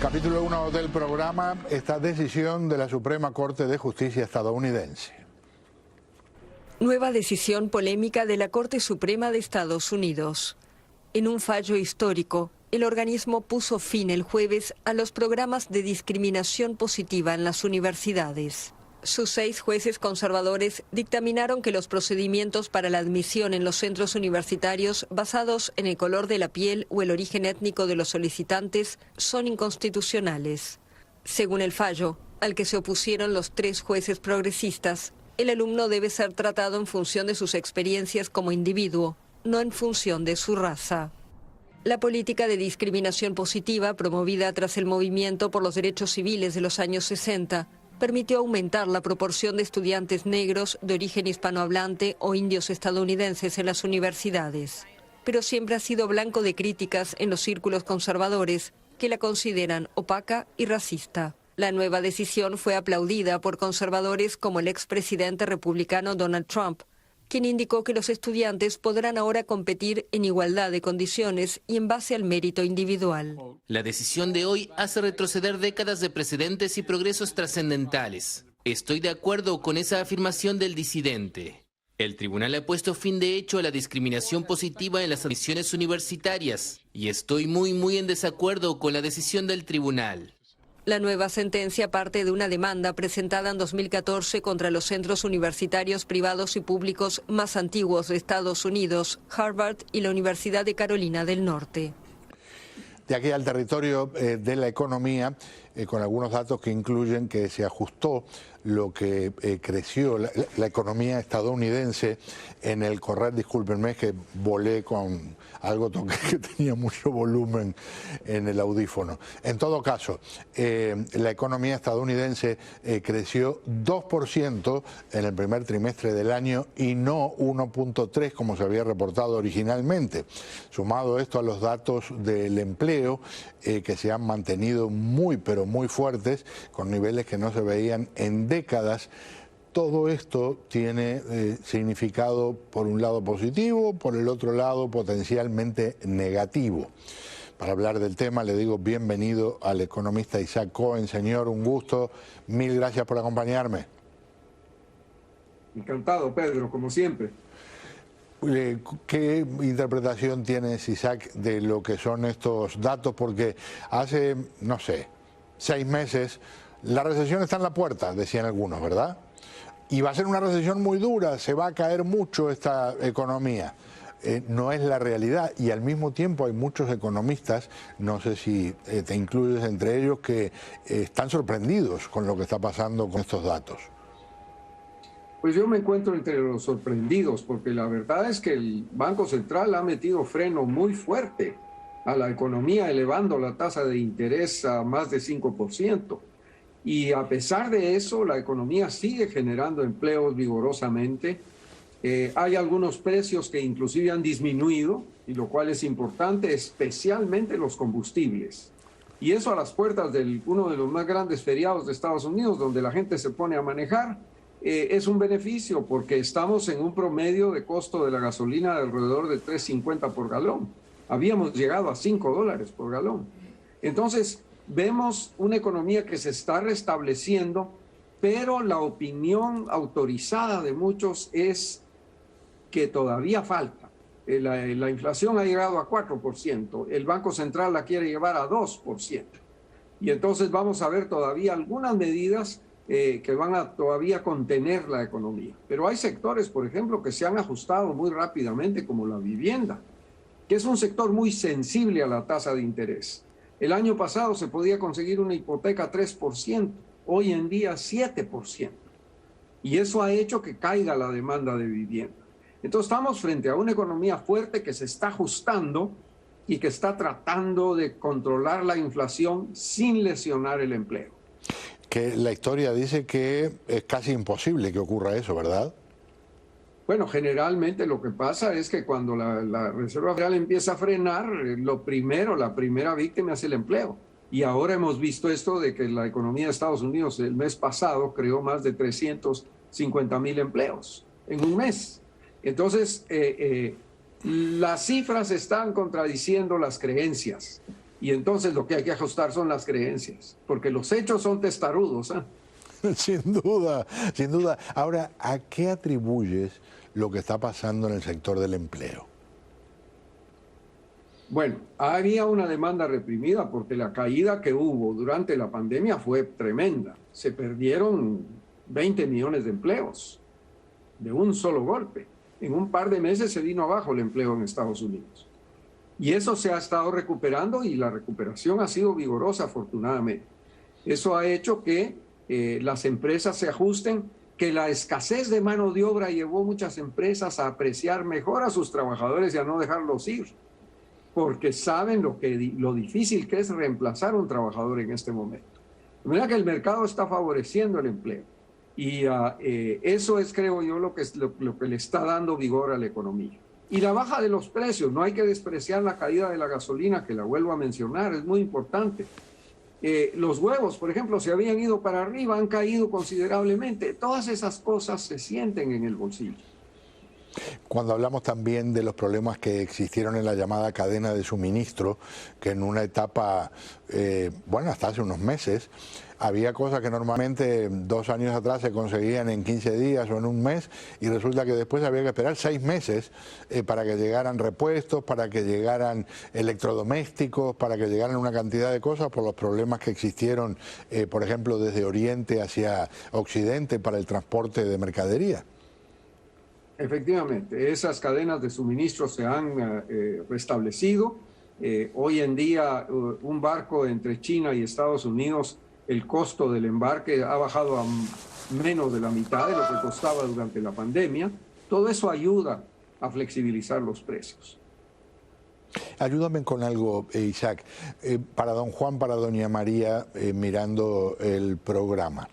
Capítulo 1 del programa, esta decisión de la Suprema Corte de Justicia estadounidense. Nueva decisión polémica de la Corte Suprema de Estados Unidos. En un fallo histórico, el organismo puso fin el jueves a los programas de discriminación positiva en las universidades. Sus 6 jueces conservadores dictaminaron que los procedimientos para la admisión en los centros universitarios basados en el color de la piel o el origen étnico de los solicitantes son inconstitucionales. Según el fallo, al que se opusieron los 3 jueces progresistas, el alumno debe ser tratado en función de sus experiencias como individuo, no en función de su raza. La política de discriminación positiva, promovida tras el movimiento por los derechos civiles de los años 60, permitió aumentar la proporción de estudiantes negros de origen hispanohablante o indios estadounidenses en las universidades. Pero siempre ha sido blanco de críticas en los círculos conservadores que la consideran opaca y racista. La nueva decisión fue aplaudida por conservadores como el expresidente republicano Donald Trump, quien indicó que los estudiantes podrán ahora competir en igualdad de condiciones y en base al mérito individual. La decisión de hoy hace retroceder décadas de precedentes y progresos trascendentales. Estoy de acuerdo con esa afirmación del disidente. El tribunal ha puesto fin de hecho a la discriminación positiva en las admisiones universitarias y estoy muy en desacuerdo con la decisión del tribunal. La nueva sentencia parte de una demanda presentada en 2014 contra los centros universitarios privados y públicos más antiguos de Estados Unidos, Harvard y la Universidad de Carolina del Norte. De aquí al territorio de la economía, con algunos datos que incluyen que se ajustó lo que creció la economía estadounidense en el correr, discúlpenme que volé con algo que tenía mucho volumen en el audífono. En todo caso, la economía estadounidense creció 2% en el primer trimestre del año y no 1.3% como se había reportado originalmente. Sumado esto a los datos del empleo que se han mantenido pero muy fuertes, con niveles que no se veían en décadas. Todo esto tiene significado por un lado positivo, por el otro lado potencialmente negativo. Para hablar del tema le digo bienvenido al economista Isaac Cohen. Señor, un gusto, mil gracias por acompañarme. Encantado, Pedro, como siempre. ¿Qué interpretación tienes, Isaac, de lo que son estos datos? Porque hace, no sé, 6 meses, la recesión está en la puerta, decían algunos, ¿verdad? Y va a ser una recesión muy dura, se va a caer mucho esta economía. No es la realidad y al mismo tiempo hay muchos economistas, no sé si te incluyes entre ellos, que están sorprendidos con lo que está pasando con estos datos. Pues yo me encuentro entre los sorprendidos porque la verdad es que el Banco Central ha metido freno muy fuerte a la economía, elevando la tasa de interés a más de 5%. Y a pesar de eso, la economía sigue generando empleos vigorosamente. Hay algunos precios que inclusive han disminuido, y lo cual es importante, especialmente los combustibles. Y eso a las puertas de uno de los más grandes feriados de Estados Unidos, donde la gente se pone a manejar, es un beneficio porque estamos en un promedio de costo de la gasolina de alrededor de $3.50 por galón. Habíamos llegado a $5 por galón. Entonces, vemos una economía que se está restableciendo, pero la opinión autorizada de muchos es que todavía falta. La inflación ha llegado a 4%, el Banco Central la quiere llevar a 2%. Y entonces vamos a ver todavía algunas medidas que van a todavía contener la economía. Pero hay sectores, por ejemplo, que se han ajustado muy rápidamente, como la vivienda, que es un sector muy sensible a la tasa de interés. El año pasado se podía conseguir una hipoteca 3%, hoy en día 7%. Y eso ha hecho que caiga la demanda de vivienda. Entonces estamos frente a una economía fuerte que se está ajustando y que está tratando de controlar la inflación sin lesionar el empleo. Que la historia dice que es casi imposible que ocurra eso, ¿verdad? Bueno, generalmente lo que pasa es que cuando la Reserva Federal empieza a frenar, la primera víctima es el empleo. Y ahora hemos visto esto de que la economía de Estados Unidos el mes pasado creó más de 350,000 empleos en un mes. Entonces, las cifras están contradiciendo las creencias. Y entonces lo que hay que ajustar son las creencias, porque los hechos son testarudos, ¿eh? Sin duda, sin duda. Ahora, ¿a qué atribuyes lo que está pasando en el sector del empleo? Bueno, había una demanda reprimida porque la caída que hubo durante la pandemia fue tremenda. Se perdieron 20 millones de empleos de un solo golpe. En un par de meses se vino abajo el empleo en Estados Unidos. Y eso se ha estado recuperando y la recuperación ha sido vigorosa, afortunadamente. Eso ha hecho que las empresas se ajusten, que la escasez de mano de obra llevó muchas empresas a apreciar mejor a sus trabajadores y a no dejarlos ir, porque saben lo difícil que es reemplazar a un trabajador en este momento. De manera que el mercado está favoreciendo el empleo. Y eso es, creo yo, lo que le está dando vigor a la economía. Y la baja de los precios, no hay que despreciar la caída de la gasolina, que la vuelvo a mencionar, es muy importante. Los huevos, por ejemplo, se habían ido para arriba, han caído considerablemente. Todas esas cosas se sienten en el bolsillo. Cuando hablamos también de los problemas que existieron en la llamada cadena de suministro, que en una etapa, bueno, hasta hace unos meses, había cosas que normalmente 2 años atrás se conseguían en 15 días o en un mes, y resulta que después había que esperar 6 meses para que llegaran repuestos, para que llegaran electrodomésticos, para que llegaran una cantidad de cosas por los problemas que existieron, por ejemplo, desde Oriente hacia Occidente para el transporte de mercadería. Efectivamente, esas cadenas de suministro se han restablecido. Hoy en día, un barco entre China y Estados Unidos, el costo del embarque ha bajado a menos de la mitad de lo que costaba durante la pandemia. Todo eso ayuda a flexibilizar los precios. Ayúdame con algo, Isaac, para don Juan, para doña María, mirando el programa.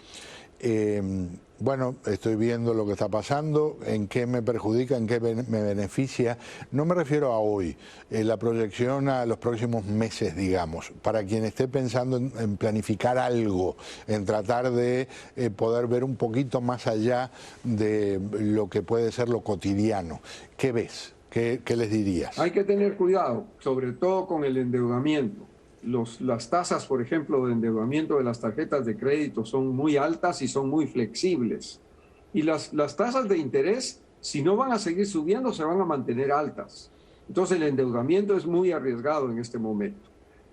Bueno, estoy viendo lo que está pasando, en qué me perjudica, en qué me beneficia. No me refiero a hoy, la proyección a los próximos meses, digamos, para quien esté pensando en planificar algo, en tratar de poder ver un poquito más allá de lo que puede ser lo cotidiano. ¿Qué ves? ¿Qué les dirías? Hay que tener cuidado, sobre todo con el endeudamiento. Las tasas, por ejemplo, de endeudamiento de las tarjetas de crédito son muy altas y son muy flexibles. Y las tasas de interés, si no van a seguir subiendo, se van a mantener altas. Entonces el endeudamiento es muy arriesgado en este momento.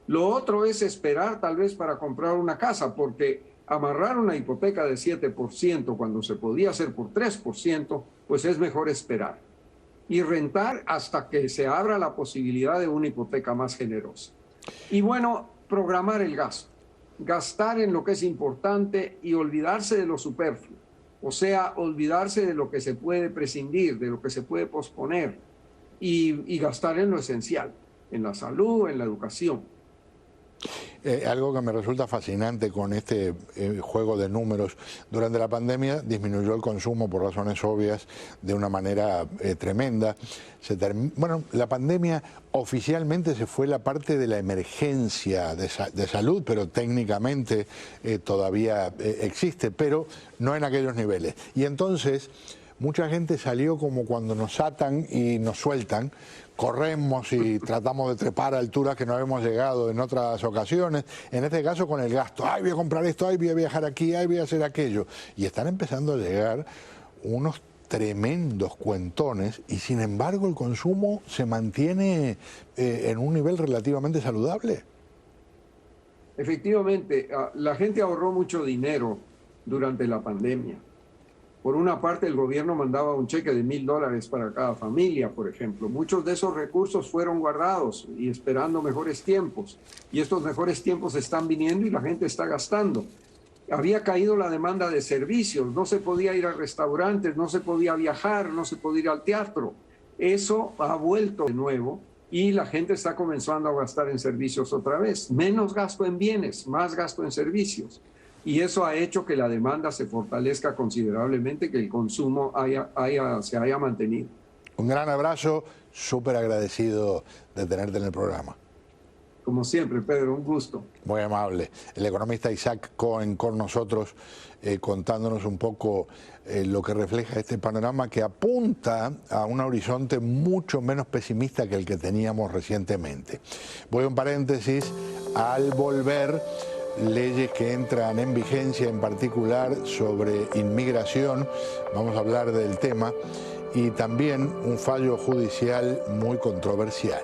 Lo otro es esperar tal vez para comprar una casa, porque amarrar una hipoteca de 7% cuando se podía hacer por 3%, pues es mejor esperar. Y rentar hasta que se abra la posibilidad de una hipoteca más generosa. Y bueno, programar el gasto, gastar en lo que es importante y olvidarse de lo superfluo, o sea, olvidarse de lo que se puede prescindir, de lo que se puede posponer y gastar en lo esencial, en la salud, en la educación. Algo que me resulta fascinante con este juego de números, durante la pandemia disminuyó el consumo por razones obvias de una manera tremenda. Bueno, la pandemia oficialmente se fue la parte de la emergencia de salud, pero técnicamente todavía existe, pero no en aquellos niveles. Y entonces mucha gente salió como cuando nos atan y nos sueltan, corremos y tratamos de trepar a alturas que no habíamos llegado en otras ocasiones, en este caso con el gasto. Ay, voy a comprar esto, ay, voy a viajar aquí, ay, voy a hacer aquello. Y están empezando a llegar unos tremendos cuentones y sin embargo el consumo se mantiene en un nivel relativamente saludable. Efectivamente, la gente ahorró mucho dinero durante la pandemia. Por una parte, el gobierno mandaba un cheque de $1,000 para cada familia, por ejemplo. Muchos de esos recursos fueron guardados y esperando mejores tiempos. Y estos mejores tiempos están viniendo y la gente está gastando. Había caído la demanda de servicios. No se podía ir a restaurantes, no se podía viajar, no se podía ir al teatro. Eso ha vuelto de nuevo y la gente está comenzando a gastar en servicios otra vez. Menos gasto en bienes, más gasto en servicios. Y eso ha hecho que la demanda se fortalezca considerablemente, que el consumo se haya mantenido. Un gran abrazo, súper agradecido de tenerte en el programa. Como siempre, Pedro, un gusto. Muy amable. El economista Isaac Cohen con nosotros contándonos un poco lo que refleja este panorama que apunta a un horizonte mucho menos pesimista que el que teníamos recientemente. Voy a un paréntesis. Al volver, leyes que entran en vigencia, en particular sobre inmigración, vamos a hablar del tema, y también un fallo judicial muy controversial.